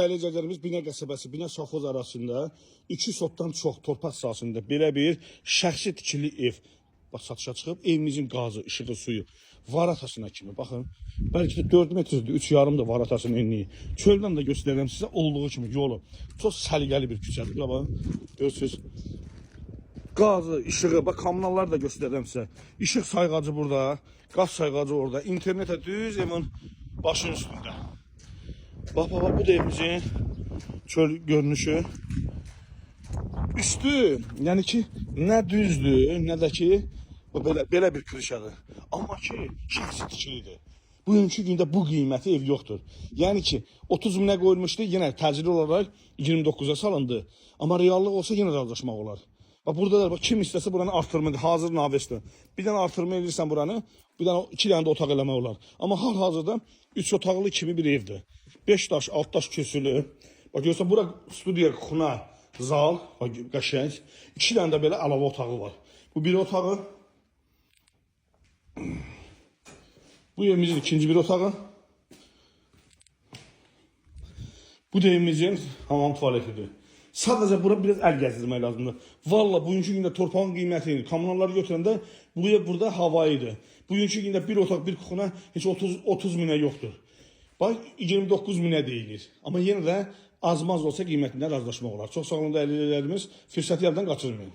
Ailecələrimiz Binə qəsəbəsi, Binə Safxoz arasında 2 sotdan çox torpaq sahəsində belə bir şəxsi tikili ev satışa çıxıb. Evimizin qazı, işığı, suyu var atasına kimi. Baxın, bəlkə də 4 metrdir, 3,5 da var atasının enliyi. Çöldən də göstərirəm sizə olduğu kimi yolu. Çox səliqəli bir küçədir. Bax, görürsünüz. Qazı, işığı, bax kommunallar da göstərirəm sizə. İşıq sayğacı burada, qaz sayğacı orada. İnternetə düz evin başının üstündə. Bax, bu da evimizin çöl görünüşü. Üstü, yəni ki, nə düzdür, nə də ki, belə bir kırışadır. Amma ki, şəxsi tikilidir. Bugünkü gündə bu qiyməti ev yoxdur. Yəni ki, 30 minə qoyulmuşdu, yenə təcili olaraq 29'a salındı. Amma reallıq olsa yenə razılaşmaq olar. Bax, burada da kim istəsə buranı artırmadır, hazır navesdir. Bir dənə artırma edirsən buranı, bir dənə 2 dənə də otaq eləmək olar. Amma hal-hazırda 3 otaqlı kimi bir evdir. 5 daş, 6 daş kösülü. Bax, görürsən, bura studiya, xuna, zal, qəşəng. 2 dənə də belə əlavə otağı var. Bu bir otağı. Bu evimizin ikinci bir otağı. Bu da evimizin hamam tuvaletidir. Sadəcə bura biraz əl gəzdirmək lazımdır. Valla bugünkü gündə torpağın qiyməti, kommunalları götürəndə bu ev burada havayıdır. Bugünkü gündə bir otaq, bir xuna heç 30 minə yoxdur. Bax, 29 minə deyilir. Amma yenə də az-maz olsa qiymətində razılaşmaq olar. Çox sağ olun, dəyərli izləyicilərimiz. Fürsəti yerdən qaçırmayın.